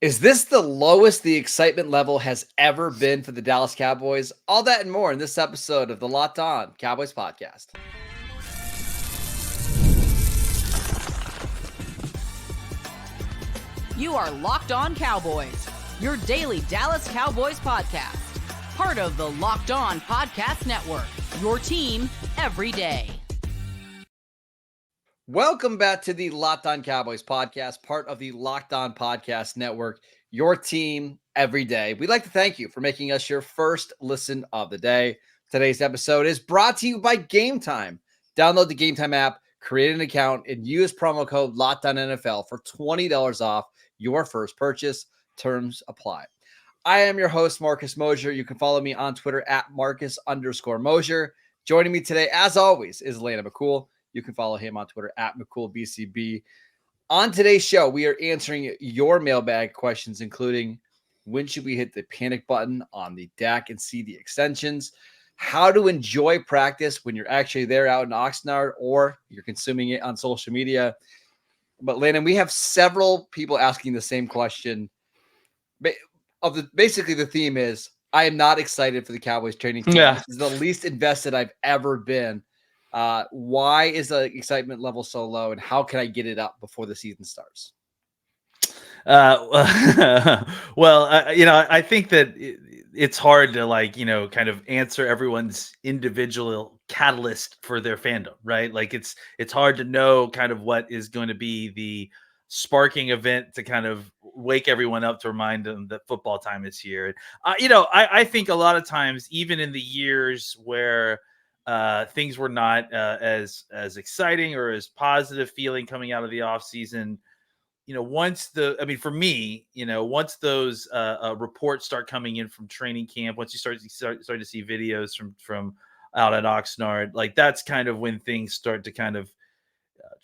Is this the lowest the excitement level has ever been for the Dallas Cowboys? All that and more in this episode of the Locked On Cowboys podcast. You are Locked On Cowboys, your daily Dallas Cowboys podcast. Part of the Locked On Podcast Network, your team every day. Welcome back to the Locked On Cowboys podcast, part of the Locked On Podcast Network, your team every day. We'd like to thank you for making us your first listen of the day. Today's episode is brought to you by Gametime. Download the Gametime app, create an account, and use promo code LOCKEDONNFL for $20 off your first purchase. Terms apply. I am your host, Marcus Mosher. You can follow me on Twitter at Marcus_Mosher. Joining me today, as always, is Landon McCool. You can follow him on Twitter at McCoolBCB. On today's show, we are answering your mailbag questions, including when should we hit the panic button on the Dak and CeeDee extensions, how to enjoy practice when you're actually there out in Oxnard or you're consuming it on social media. But Landon, we have several people asking the same question. Basically, the theme is, I am not excited for the Cowboys training camp. Yeah. This is the least invested I've ever been. Why is the excitement level so low, and how can I get it up before the season starts? I think that it's hard to kind of answer everyone's individual catalyst for their fandom, right? Like it's hard to know kind of what is going to be the sparking event to kind of wake everyone up to remind them that football time is here. I think a lot of times, even in the years where things were not as exciting or as positive feeling coming out of the offseason, once for me, once those reports start coming in from training camp, once you start to see videos from out at Oxnard, like that's kind of when things start to kind of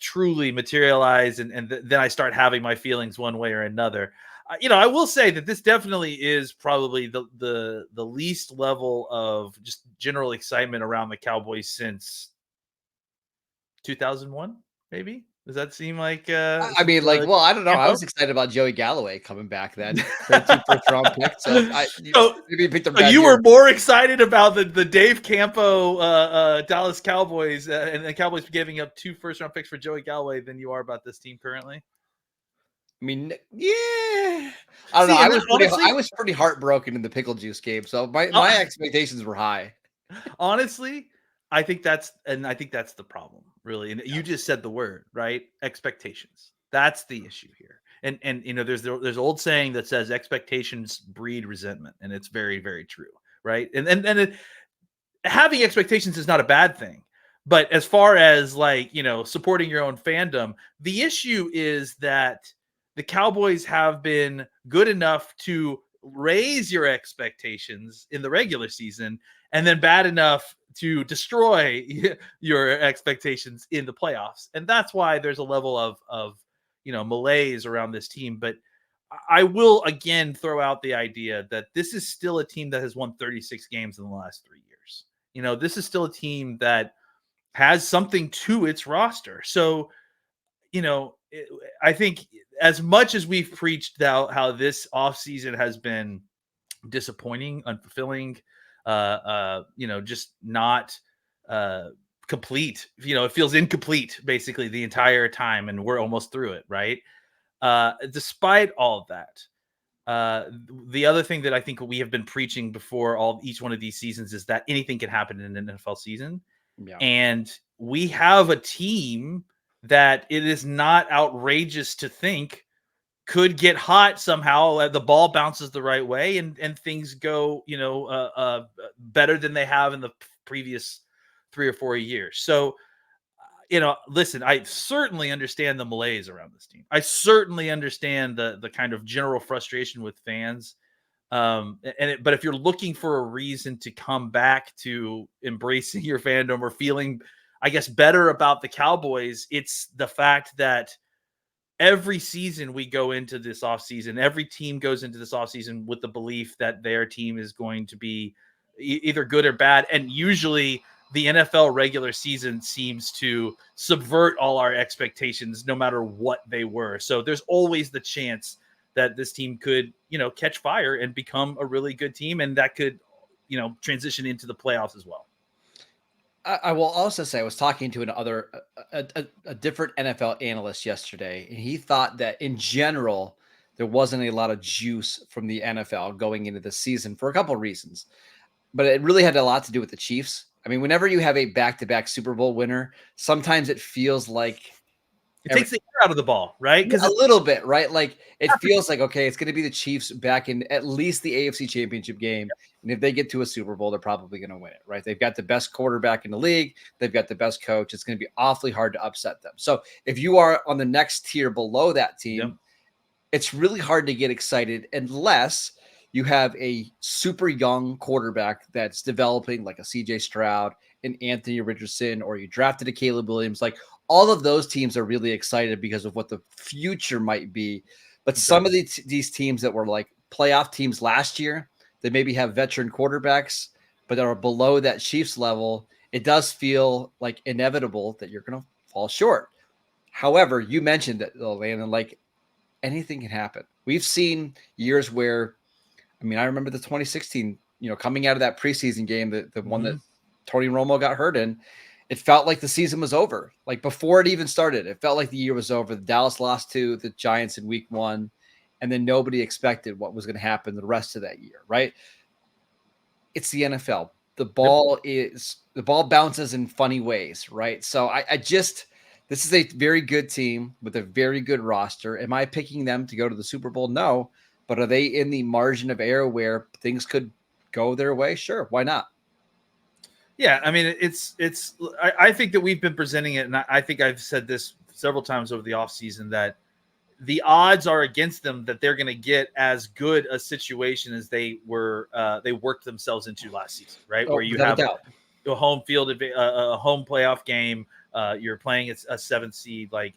truly materialize. And then I start having my feelings one way or another. I will say that this definitely is probably the least level of just general excitement around the Cowboys since 2001, maybe. Does that seem like? I don't know. I was excited about Joey Galloway coming back then. First round pick. Maybe picked him. You were more excited about the Dave Campo Dallas Cowboys and the Cowboys giving up 2 first-round picks for Joey Galloway than you are about this team currently. I mean, yeah. I don't know. I was pretty heartbroken in the pickle juice game, so my expectations were high. Honestly, I think that's the problem, really. And you just said the word, right? Expectations. That's the issue here. And there's old saying that says expectations breed resentment, and it's very, very true, right? And having expectations is not a bad thing. But as far as supporting your own fandom, the issue is that the Cowboys have been good enough to raise your expectations in the regular season and then bad enough to destroy your expectations in the playoffs. And that's why there's a level of malaise around this team. But I will again throw out the idea that this is still a team that has won 36 games in the last 3 years. This is still a team that has something to its roster. So, I think as much as we've preached how this offseason has been disappointing, unfulfilling, just not complete. It feels incomplete basically the entire time, and we're almost through it, right? Despite all of that, the other thing that I think we have been preaching before each one of these seasons is that anything can happen in an NFL season. Yeah. And we have a team that it is not outrageous to think could get hot somehow. The ball bounces the right way and things go, better than they have in the previous 3 or 4 years. So, listen, I certainly understand the malaise around this team. I certainly understand the kind of general frustration with fans. But if you're looking for a reason to come back to embracing your fandom or feeling, I guess, better about the Cowboys, it's the fact that every season we go into this offseason, every team goes into this offseason with the belief that their team is going to be either good or bad. And usually the NFL regular season seems to subvert all our expectations, no matter what they were. So there's always the chance that this team could, catch fire and become a really good team, and that could, transition into the playoffs as well. I will also say I was talking to a different NFL analyst yesterday, and he thought that in general there wasn't a lot of juice from the NFL going into the season for a couple of reasons, but it really had a lot to do with the Chiefs. I mean, whenever you have a back-to-back Super Bowl winner, sometimes it feels like it takes the air out of the ball, right? Because a little bit, right? Like it feels like, okay, it's going to be the Chiefs back in at least the AFC Championship game. And if they get to a Super Bowl, they're probably going to win it, right? They've got the best quarterback in the league. They've got the best coach. It's going to be awfully hard to upset them. So if you are on the next tier below that team, it's really hard to get excited unless you have a super young quarterback that's developing like a CJ Stroud, an Anthony Richardson, or you drafted a Caleb Williams. Like all of those teams are really excited because of what the future might be. But some of these teams that were like playoff teams last year, they maybe have veteran quarterbacks, but are below that Chiefs level. It does feel like inevitable that you're going to fall short. However, you mentioned that, Landon, like anything can happen. We've seen years where, I mean, I remember the 2016, coming out of that preseason game, the one that Tony Romo got hurt in, it felt like the season was over. Like before it even started, it felt like the year was over. The Dallas lost to the Giants in week 1, and then nobody expected what was going to happen the rest of that year, right? It's the NFL. The ball bounces in funny ways, right? So this is a very good team with a very good roster. Am I picking them to go to the Super Bowl? No. But are they in the margin of error where things could go their way? Sure. Why not? Yeah. I mean, I think that we've been presenting it. And I think I've said this several times over the offseason that the odds are against them that they're going to get as good a situation as they worked themselves into last season, right? Where you have a home field, a home playoff game. You're playing a 7th seed. Like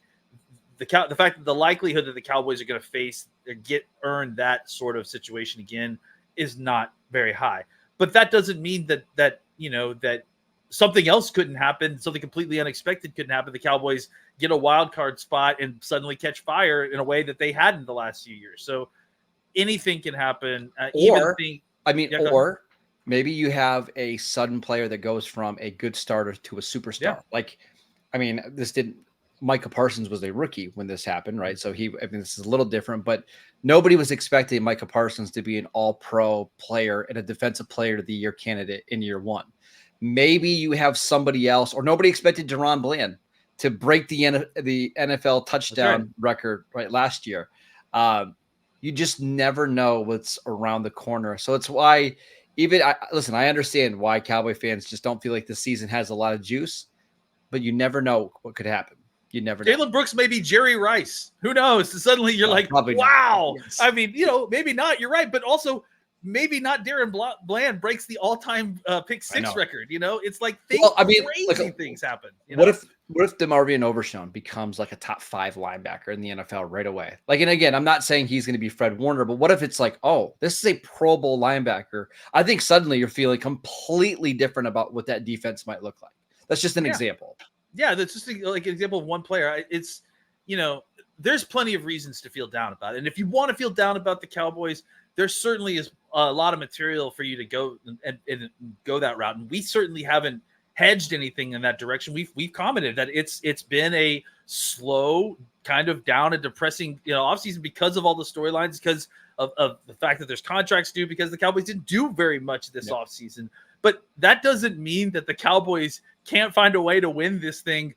the fact that the likelihood that the Cowboys are going to earn that sort of situation again is not very high. But that doesn't mean that something else couldn't happen. Something completely unexpected couldn't happen. The Cowboys get a wild card spot and suddenly catch fire in a way that they hadn't the last few years. So anything can happen. Or maybe you have a sudden player that goes from a good starter to a superstar. Yeah. Like, I mean, Micah Parsons was a rookie when this happened, right? So this is a little different, but nobody was expecting Micah Parsons to be an all-pro player and a defensive player of the year candidate in year 1. Maybe you have somebody else, or nobody expected Deron Bland to break the NFL touchdown record right last year. You just never know what's around the corner. So it's why I understand why Cowboy fans just don't feel like the season has a lot of juice, but you never know what could happen. You never know. Jalen Brooks may be Jerry Rice. Who knows? Suddenly you're like, wow. Yes. I mean, maybe not. You're right. But also maybe not Darren Bland breaks the all-time pick 6 record. It's like crazy things happen. What if DeMarvion Overshown becomes like a top 5 linebacker in the NFL right away? Like, and again, I'm not saying he's going to be Fred Warner, but what if it's like, oh, this is a Pro Bowl linebacker? I think suddenly you're feeling completely different about what that defense might look like. That's just an example. Yeah, that's just like an example of one player. It's, there's plenty of reasons to feel down about it. And if you want to feel down about the Cowboys, there certainly is a lot of material for you to go and go that route. And we certainly haven't hedged anything in that direction. We've commented that it's been a slow, kind of down and depressing, offseason because of all the storylines, because of the fact that there's contracts due, because the Cowboys didn't do very much this offseason. But that doesn't mean that the Cowboys can't find a way to win this thing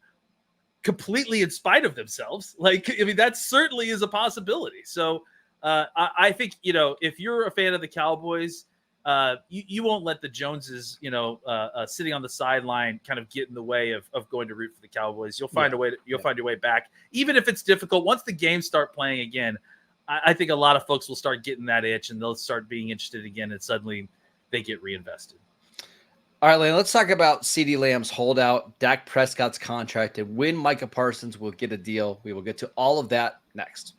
completely in spite of themselves. Like, I mean, that certainly is a possibility. So I think, if you're a fan of the Cowboys, you won't let the Joneses, sitting on the sideline kind of get in the way of going to root for the Cowboys. You'll find a way. You'll find your way back, even if it's difficult. Once the games start playing again, I think a lot of folks will start getting that itch and they'll start being interested again, and suddenly they get reinvested. All right, Lane, let's talk about CeeDee Lamb's holdout, Dak Prescott's contract, and when Micah Parsons will get a deal. We will get to all of that next.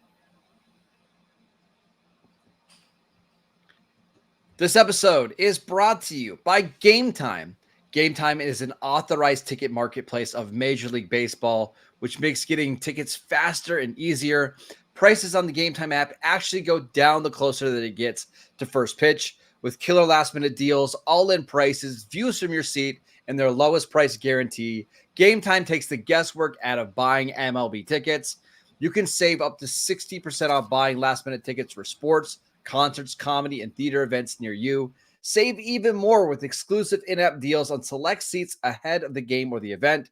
This episode is brought to you by Gametime. Gametime is an authorized ticket marketplace of Major League Baseball, which makes getting tickets faster and easier. prices on the Gametime app actually go down the closer that it gets to first pitch, with killer last-minute deals, all-in prices, views from your seat, and their lowest price guarantee. Gametime takes the guesswork out of buying MLB tickets. You can save up to 60% off buying last-minute tickets for sports, concerts, comedy, and theater events near you. Save even more with exclusive in-app deals on select seats ahead of the game or the event.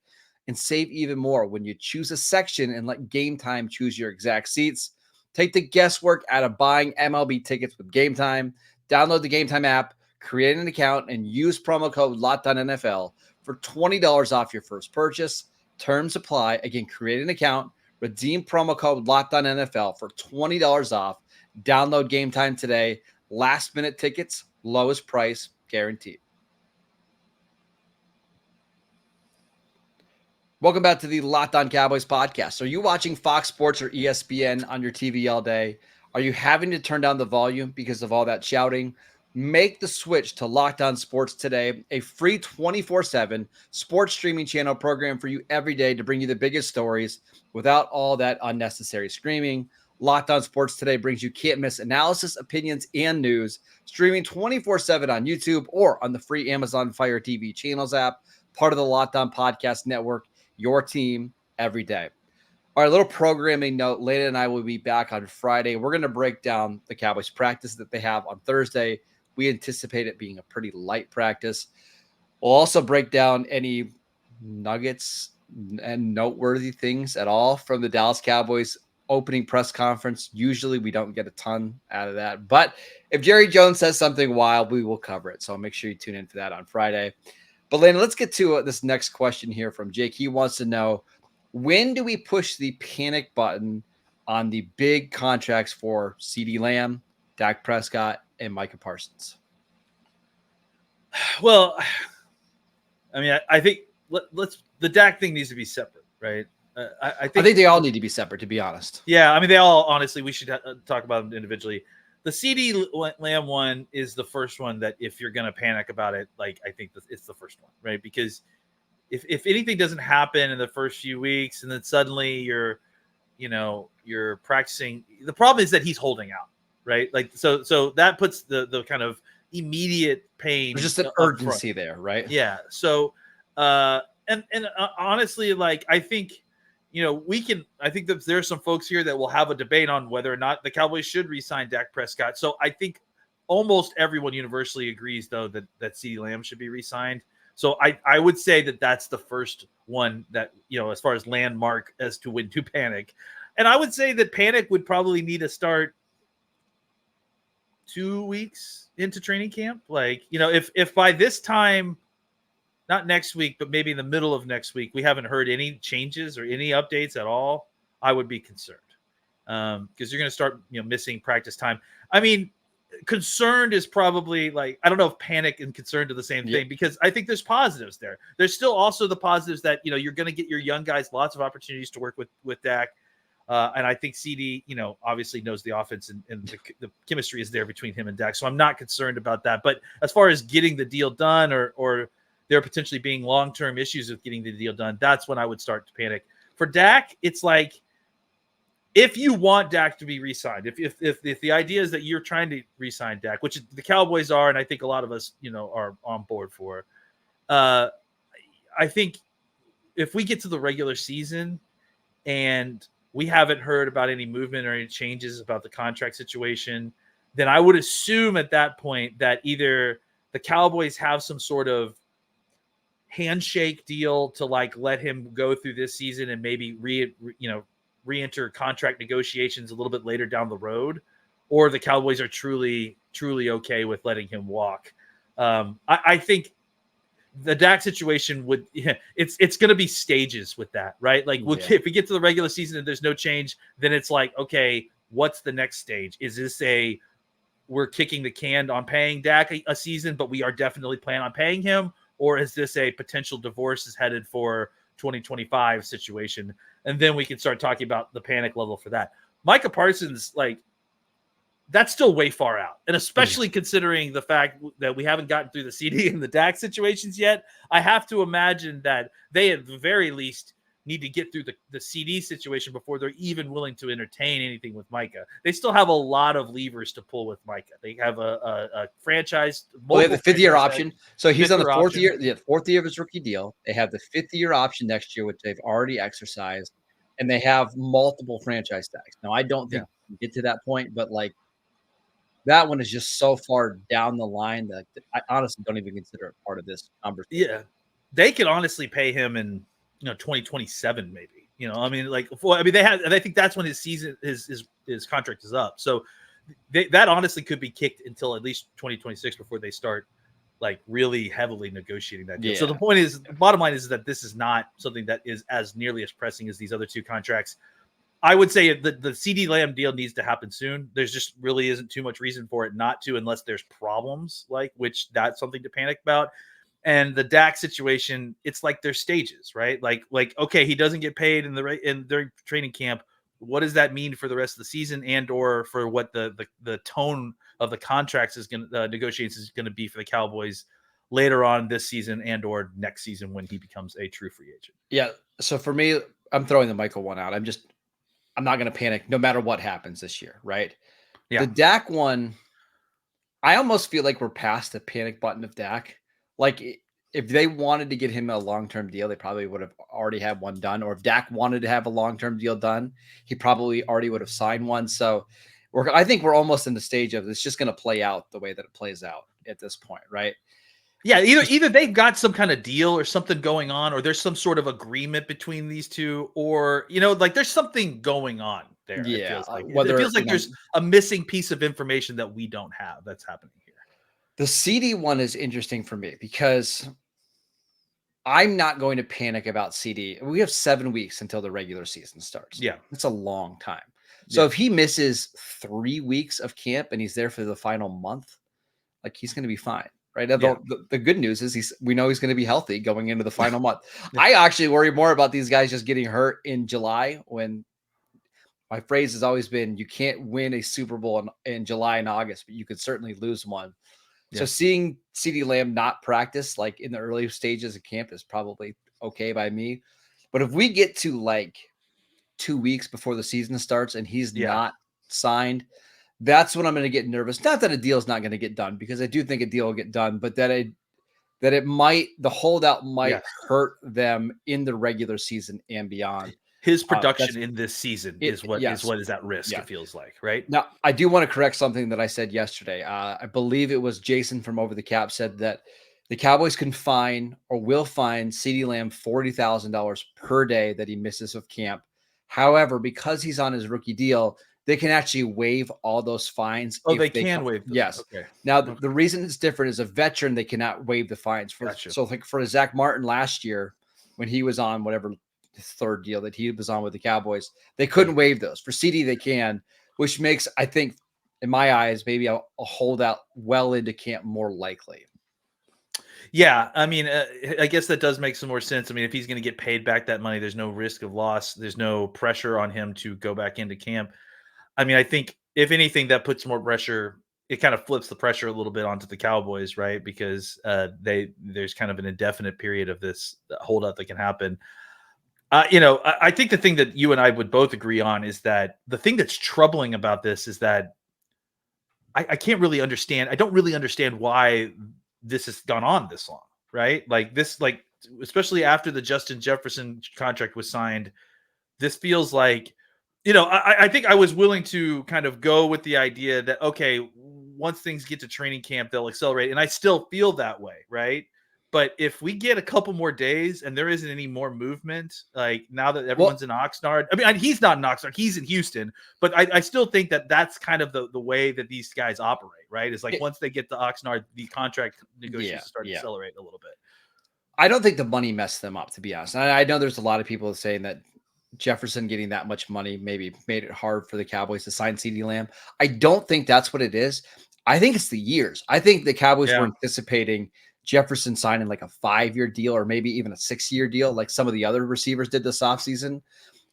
And save even more when you choose a section and let Gametime choose your exact seats. Take the guesswork out of buying MLB tickets with Gametime. Download the Gametime app, create an account, and use promo code LOCKEDONNFL for $20 off your first purchase. Terms apply. Again, create an account, redeem promo code LOCKEDONNFL for $20 off. Download Gametime today. Last minute tickets, lowest price guaranteed. Welcome back to the Locked On Cowboys podcast. Are you watching Fox Sports or ESPN on your TV all day? Are you having to turn down the volume because of all that shouting? Make the switch to Locked On Sports today, a free 24/7 sports streaming channel program for you every day to bring you the biggest stories without all that unnecessary screaming. Locked On Sports today brings you can't-miss analysis, opinions, and news, streaming 24/7 on YouTube or on the free Amazon Fire TV channels app, part of the Locked On Podcast Network, your team every day. All right, a little programming note. Lena and I will be back on Friday. We're going to break down the Cowboys practice that they have on Thursday. We anticipate it being a pretty light practice. We'll also break down any nuggets and noteworthy things at all from the Dallas Cowboys opening press conference. Usually we don't get a ton out of that, but if Jerry Jones says something wild, we will cover it. So make sure you tune in for that on Friday. But Lena, let's get to this next question here from Jake. He wants to know, when do we push the panic button on the big contracts for CeeDee Lamb, Dak Prescott, and Micah Parsons? Well, I mean, I think the Dak thing needs to be separate, right? I think they all need to be separate, to be honest. Yeah, I mean, they all, honestly, we should talk about them individually. The CeeDee Lamb one is the first one that, if you're going to panic about it, like, I think it's the first one, right? Because if anything doesn't happen in the first few weeks and then suddenly you're practicing, the problem is that he's holding out, right? Like, so that puts the kind of immediate pain. There's just an urgency there, right? Yeah. So, and honestly, like, I think, I think that there's some folks here that will have a debate on whether or not the Cowboys should re-sign Dak Prescott. So I think almost everyone universally agrees, though, that CeeDee Lamb should be re-signed. So I would say that that's the first one that, as far as landmark as to when to panic. And I would say that panic would probably need to start 2 weeks into training camp. Like, if by this time, not next week, but maybe in the middle of next week, we haven't heard any changes or any updates at all, I would be concerned. Because you're going to start, missing practice time. I mean, concerned is probably, like, I don't know if panic and concerned are the same thing, because I think there's positives there. There's still also the positives that, you're going to get your young guys lots of opportunities to work with Dak. And I think CD, obviously knows the offense, and the chemistry is there between him and Dak. So I'm not concerned about that. But as far as getting the deal done, or there potentially being long-term issues with getting the deal done, that's when I would start to panic. For Dak, it's like, if you want Dak to be re-signed, if the idea is that you're trying to re-sign Dak, which the Cowboys are, and I think a lot of us, are on board for, I think if we get to the regular season and we haven't heard about any movement or any changes about the contract situation, then I would assume at that point that either the Cowboys have some sort of handshake deal to, like, let him go through this season and maybe re-enter contract negotiations a little bit later down the road, or the Cowboys are truly okay with letting him walk. I think the Dak situation it's going to be stages with that, right? Like, if we get to the regular season and there's no change, then it's like, okay, what's the next stage? Is this we're kicking the can on paying Dak a season, but we are definitely planning on paying him? Or is this a potential divorce is headed for 2025 situation? And then we can start talking about the panic level for that. Micah Parsons, like, that's still way far out. And especially considering the fact that we haven't gotten through the CD and the Dak situations yet, I have to imagine that they, at the very least, need to get through the CeeDee situation before they're even willing to entertain anything with Micah. They still have a lot of levers to pull with Micah. They have a franchise. Well, they have the fifth-year option. Tags, So he's on the fourth option. year, the fourth year of his rookie deal. They have the fifth-year option next year, which they've already exercised, and they have multiple franchise tags. Now, I don't think we get to that point, but like that one is just so far down the line that I honestly don't even consider it part of this conversation. Yeah, they could honestly pay him in 2027 maybe. I mean, I think that's when his season his contract is up. So that honestly could be kicked until at least 2026 before they start like really heavily negotiating that deal. So the point is, the bottom line is that this is not something that is as nearly as pressing as these other two contracts. I would say the CeeDee Lamb deal needs to happen soon. There's just really isn't too much reason for it not to, unless there's problems, which that's something to panic about. And the Dak situation, it's like there's stages, right? Like okay, he doesn't get paid during training camp. What does that mean for the rest of the season, and or for what the tone of the contracts is going to negotiations is going to be for the Cowboys later on this season and or next season when he becomes a true free agent? Yeah. So for me, I'm throwing the Michael one out. I'm not going to panic no matter what happens this year, right? Yeah. The Dak one, I almost feel like we're past the panic button of Dak. Like if they wanted to get him a long-term deal, they probably would have already had one done. Or if Dak wanted to have a long-term deal done, he probably already would have signed one. So I think we're almost in the stage of it's just going to play out the way that it plays out at this point, right? Yeah, either they've got some kind of deal or something going on, or there's some sort of agreement between these two, or there's something going on there. Yeah, it feels like there's a missing piece of information that we don't have that's happening here. The CeeDee one is interesting for me because I'm not going to panic about CeeDee. We have 7 weeks until the regular season starts. Yeah, it's a long time. So if he misses 3 weeks of camp and he's there for the final month, like he's going to be fine. Right. The good news is we know he's going to be healthy going into the final month. I actually worry more about these guys just getting hurt in July, when my phrase has always been, you can't win a Super Bowl in July and August, but you could certainly lose one. Yeah. So seeing CeeDee Lamb not practice like in the early stages of camp is probably okay by me. But if we get to like 2 weeks before the season starts and he's not signed, that's when I'm going to get nervous. Not that a deal is not going to get done, because I do think a deal will get done, but that the holdout might hurt them in the regular season and beyond. His production in this season is what is at risk. It feels like, right? Now, I do want to correct something that I said yesterday. I believe it was Jason from Over the Cap said that the Cowboys can fine or will fine CeeDee Lamb $40,000 per day that he misses of camp. However, because he's on his rookie deal, they can actually waive all those fines. Oh, they can waive them. Yes. Okay. Now, the reason it's different is a veteran, they cannot waive the fines. So like for Zach Martin last year, when he was on whatever third deal that he was on with the Cowboys, they couldn't waive those. For CeeDee, they can, which makes, I think, in my eyes, maybe a holdout well into camp more likely. Yeah, I mean, I guess that does make some more sense. I mean, if he's going to get paid back that money, there's no risk of loss. There's no pressure on him to go back into camp. I mean, I think if anything, that puts more pressure. It kind of flips the pressure a little bit onto the Cowboys, right? Because there's kind of an indefinite period of this holdout that can happen. I think the thing that you and I would both agree on is that the thing that's troubling about this is that I can't really understand. I don't really understand why this has gone on this long, right? Like this, especially after the Justin Jefferson contract was signed, this feels like, I think I was willing to kind of go with the idea that, okay, once things get to training camp, they'll accelerate. And I still feel that way, right? But if we get a couple more days and there isn't any more movement, like now that everyone's in Oxnard, I mean, he's not in Oxnard, he's in Houston, but I still think that that's kind of the way that these guys operate, right? It's like once they get to Oxnard, the contract negotiations start to accelerate a little bit. I don't think the money messed them up, to be honest. And I know there's a lot of people saying that Jefferson getting that much money maybe made it hard for the Cowboys to sign CeeDee Lamb. I don't think that's what it is. I think it's the years. I think the Cowboys were anticipating Jefferson signing like a 5-year deal or maybe even a 6-year deal, like some of the other receivers did this offseason.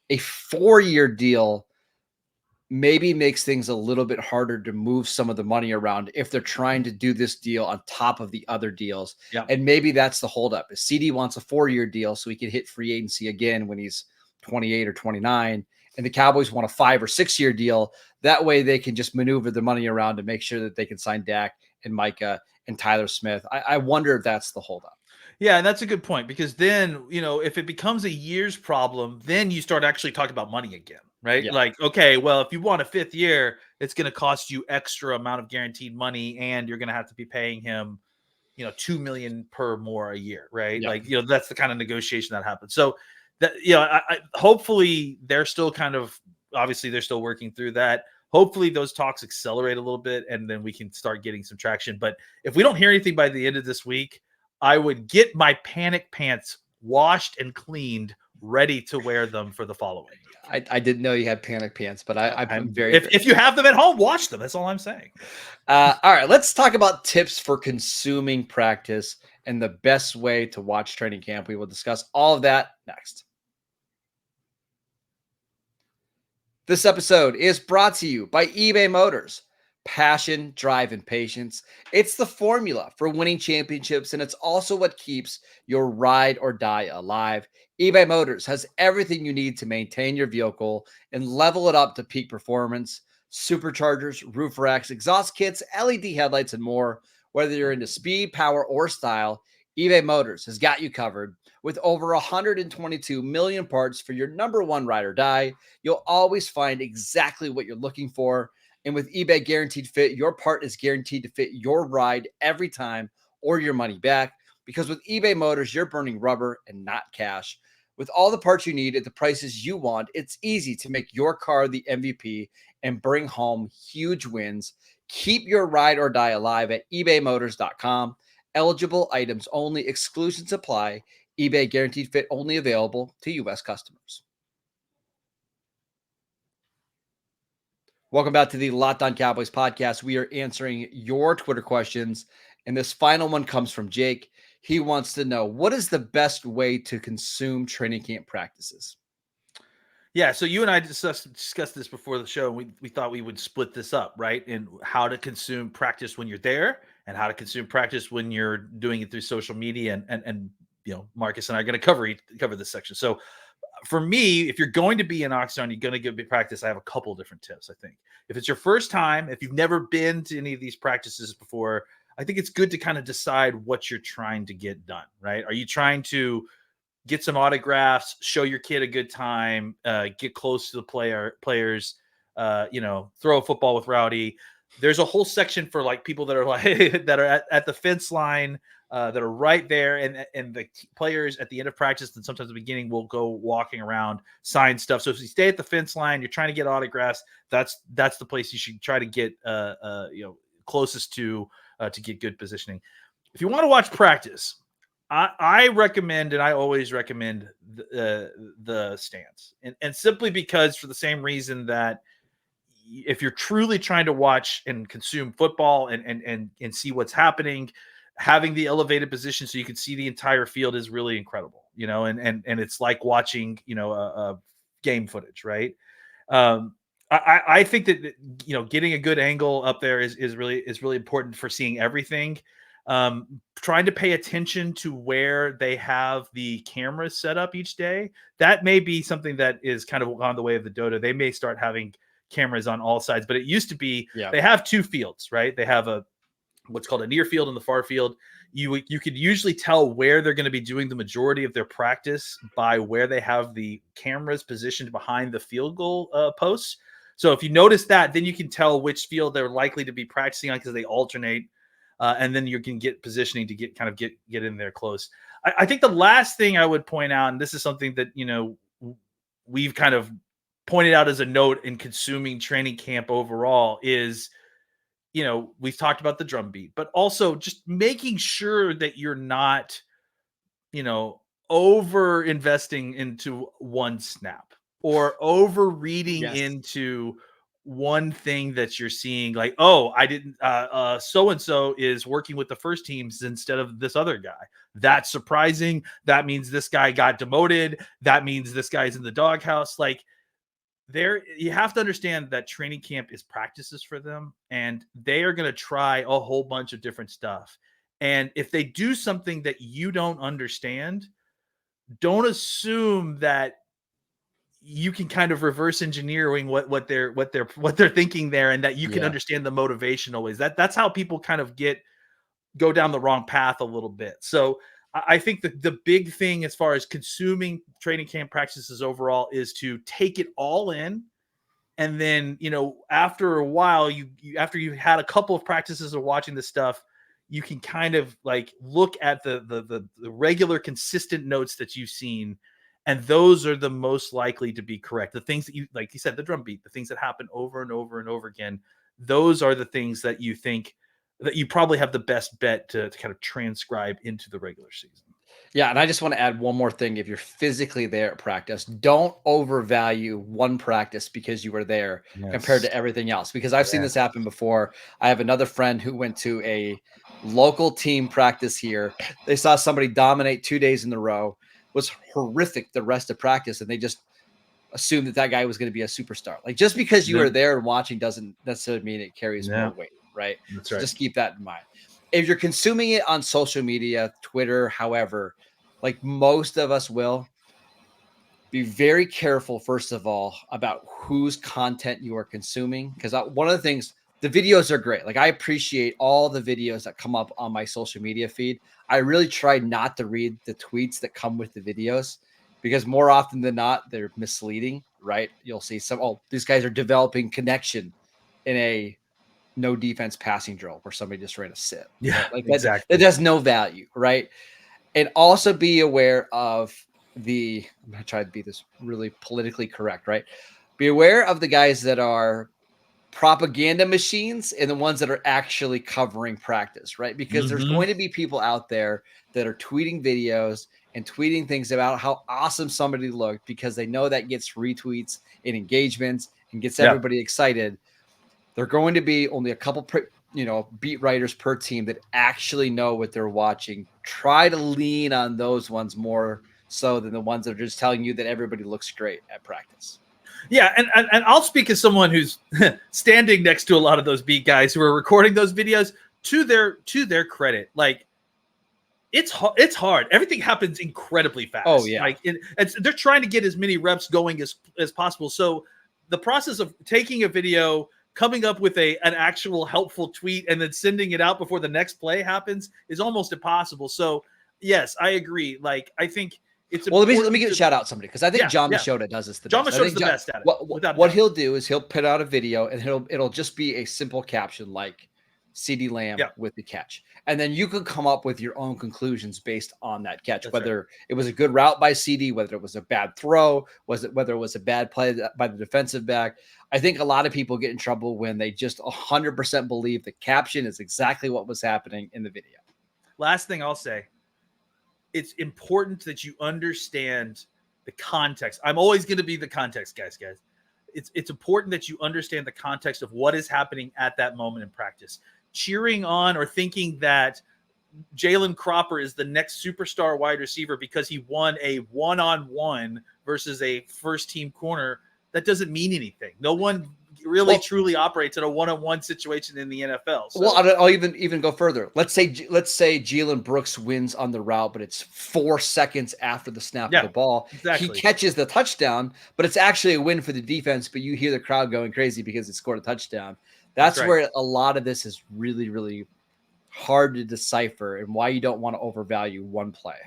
A 4-year deal maybe makes things a little bit harder to move some of the money around if they're trying to do this deal on top of the other deals. Yeah. And maybe that's the holdup. Is CD wants a 4-year deal so he can hit free agency again when he's 28 or 29, and the Cowboys want a 5 or 6-year deal. That way they can just maneuver the money around to make sure that they can sign Dak and Micah and Tyler Smith. I wonder if that's the holdup. Yeah, and that's a good point, because then, if it becomes a year's problem, then you start actually talking about money again, right? Yeah. Like, okay, well, if you want a 5th year, it's going to cost you extra amount of guaranteed money, and you're going to have to be paying him, $2 million per more a year, right? Yeah. Like, that's the kind of negotiation that happens. So that, hopefully they're still obviously they're still working through that. Hopefully those talks accelerate a little bit, and then we can start getting some traction. But if we don't hear anything by the end of this week, I would get my panic pants washed and cleaned, ready to wear them for the following. I didn't know you had panic pants, but I'm very. If you have them at home, wash them. That's all I'm saying. All right, let's talk about tips for consuming practice and the best way to watch training camp. We will discuss all of that next. This episode is brought to you by eBay Motors. Passion, drive, and patience. It's the formula for winning championships, and it's also what keeps your ride or die alive. eBay Motors has everything you need to maintain your vehicle and level it up to peak performance. Superchargers, roof racks, exhaust kits, LED headlights, and more. Whether you're into speed, power, or style, eBay Motors has got you covered. With over 122 million parts for your number one ride or die, you'll always find exactly what you're looking for. And with eBay Guaranteed Fit, your part is guaranteed to fit your ride every time or your money back. Because with eBay Motors, you're burning rubber and not cash. With all the parts you need at the prices you want, it's easy to make your car the MVP and bring home huge wins. Keep your ride or die alive at ebaymotors.com. Eligible items only. Exclusions apply. eBay Guaranteed Fit only available to U.S. customers. Welcome back to the Locked On Cowboys podcast. We are answering your Twitter questions, and this final one comes from Jake. He wants to know, what is the best way to consume training camp practices? Yeah, so you and I discussed this before the show, and we thought we would split this up, right? And how to consume practice when you're there, and how to consume practice when you're doing it through social media. And Marcus and I are going to cover this section. So for me, if you're going to be in Oxnard, you're going to give practice, I have a couple of different tips, I think. If it's your first time, if you've never been to any of these practices before, I think it's good to kind of decide what you're trying to get done, right? Are you trying to get some autographs, show your kid a good time, get close to the players, throw a football with Rowdy? There's a whole section for like people that are like that are at the fence line, that are right there, and the players at the end of practice and sometimes the beginning will go walking around, sign stuff. So if you stay at the fence line, you're trying to get autographs, that's the place you should try to get closest to get good positioning. If you want to watch practice, I recommend, and I always recommend the stands, and simply because, for the same reason that if you're truly trying to watch and consume football and see what's happening, having the elevated position so you can see the entire field is really incredible, and it's like watching, game footage, right? I think that, getting a good angle up there is really important for seeing everything. Trying to pay attention to where they have the cameras set up each day. That may be something that is kind of on the way of the dodo. They may start having cameras on all sides, but it used to be, They have two fields, right? They have what's called a near field and the far field. You could usually tell where they're going to be doing the majority of their practice by where they have the cameras positioned behind the field goal posts. So if you notice that, then you can tell which field they're likely to be practicing on, because they alternate. And then you can get positioning to get in there close. I think the last thing I would point out, and this is something that, we've kind of pointed out as a note in consuming training camp overall, is, we've talked about the drum beat, but also just making sure that you're not, over investing into one snap or over reading into one thing that you're seeing, like, oh, I didn't, so-and-so is working with the first teams instead of this other guy. That's surprising. That means this guy got demoted. That means this guy's in the doghouse. Like, you have to understand that training camp is practices for them, and they are going to try a whole bunch of different stuff. And if they do something that you don't understand, don't assume that you can kind of reverse engineering what they're thinking there, and that you can understand the motivational ways. That's how people kind of go down the wrong path a little bit. So I think the big thing as far as consuming training camp practices overall is to take it all in. And then, after a while, after you've had a couple of practices of watching this stuff, you can kind of like look at the regular consistent notes that you've seen. And those are the most likely to be correct. The things that like you said, the drum beat, the things that happen over and over and over again, those are the things that you think that you probably have the best bet to kind of transcribe into the regular season. Yeah, and I just want to add one more thing. If you're physically there at practice, don't overvalue one practice because you were there compared to everything else. Because I've seen this happen before. I have another friend who went to a local team practice here. They saw somebody dominate 2 days in a row, was horrific the rest of practice, and they just assumed that guy was going to be a superstar. Like, just because you were there and watching doesn't necessarily mean it carries more weight, right? That's so right. Just keep that in mind. If you're consuming it on social media, Twitter, however, like most of us will, be very careful, first of all, about whose content you are consuming. Because one of the things, the videos are great. Like, I appreciate all the videos that come up on my social media feed. I really try not to read the tweets that come with the videos, because more often than not, they're misleading, right? You'll see these guys are developing connection in a no defense passing drill where somebody just ran a sit. Yeah, right? Like exactly. That has no value, right? And also be aware of I'm going to try to be this really politically correct, right? Be aware of the guys that are propaganda machines and the ones that are actually covering practice, right? Because there's going to be people out there that are tweeting videos and tweeting things about how awesome somebody looked because they know that gets retweets and engagements and gets everybody excited. They're going to be only a couple beat writers per team that actually know what they're watching. Try to lean on those ones more so than the ones that are just telling you that everybody looks great at practice. Yeah, and I'll speak as someone who's standing next to a lot of those beat guys who are recording those videos. To their credit, like, it's hard. Everything happens incredibly fast. Oh yeah, like they're trying to get as many reps going as possible. So the process of taking a video, coming up with an actual helpful tweet, and then sending it out before the next play happens is almost impossible. So yes, I agree. Like, I think it's let me give a shout out to somebody, because I think John Machota does this the John best. Machota's the best at it. What he'll do is he'll put out a video and it'll just be a simple caption like CeeDee Lamb with the catch. And then you can come up with your own conclusions based on that catch, whether it was a good route by CeeDee, whether it was a bad throw, whether it was a bad play by the defensive back. I think a lot of people get in trouble when they just 100% believe the caption is exactly what was happening in the video. Last thing I'll say, it's important that you understand the context. I'm always going to be the context guys. It's important that you understand the context of what is happening at that moment in practice. Cheering on or thinking that Jalen Cropper is the next superstar wide receiver because he won a one-on-one versus a first-team corner, that doesn't mean anything. No one really truly operates in a one-on-one situation in the NFL. So. Well, I'll even go further. Let's say Jalen Brooks wins on the route, but it's 4 seconds after the snap of the ball. Exactly. He catches the touchdown, but it's actually a win for the defense, but you hear the crowd going crazy because it scored a touchdown. That's where a lot of this is really, really hard to decipher, and why you don't want to overvalue one play.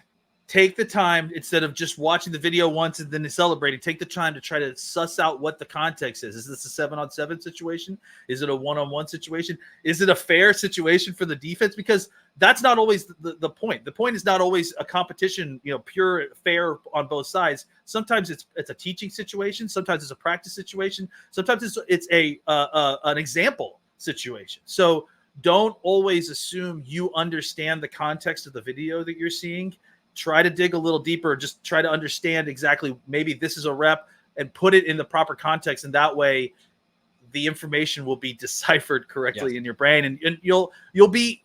Take the time, instead of just watching the video once and then celebrating, take the time to try to suss out what the context is. Is this a 7-on-7 situation? Is it a 1-on-1 situation? Is it a fair situation for the defense? Because that's not always the point. The point is not always a competition, pure fair on both sides. Sometimes it's a teaching situation. Sometimes it's a practice situation. Sometimes it's an example situation. So don't always assume you understand the context of the video that you're seeing. Try to dig a little deeper. Just try to understand exactly, maybe this is a rep, and put it in the proper context. And that way the information will be deciphered correctly in your brain. And you'll be,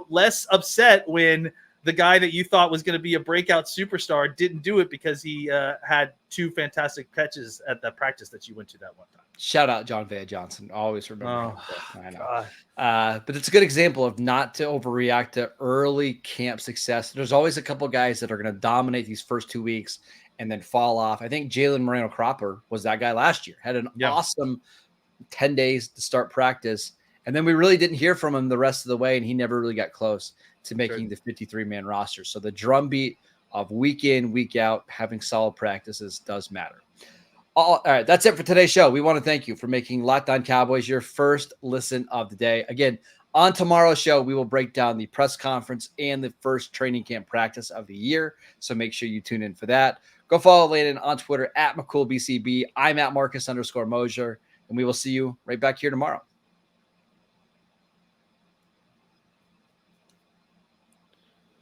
less upset when the guy that you thought was going to be a breakout superstar didn't do it because he had 2 fantastic catches at the practice that you went to that one time. Shout out John Vea Johnson. Always remember him. I know. God. But it's a good example of not to overreact to early camp success. There's always a couple guys that are going to dominate these first 2 weeks and then fall off. I think Jalen Moreno-Cropper was that guy last year. Had an awesome 10 days to start practice. And then we really didn't hear from him the rest of the way, and he never really got close to making the 53-man roster. So the drumbeat of week in, week out, having solid practices does matter. All right, that's it for today's show. We want to thank you for making Locked On Cowboys your first listen of the day. Again, on tomorrow's show, we will break down the press conference and the first training camp practice of the year. So make sure you tune in for that. Go follow Landon on Twitter at McCoolBCB. I'm at Marcus_Mosher, and we will see you right back here tomorrow.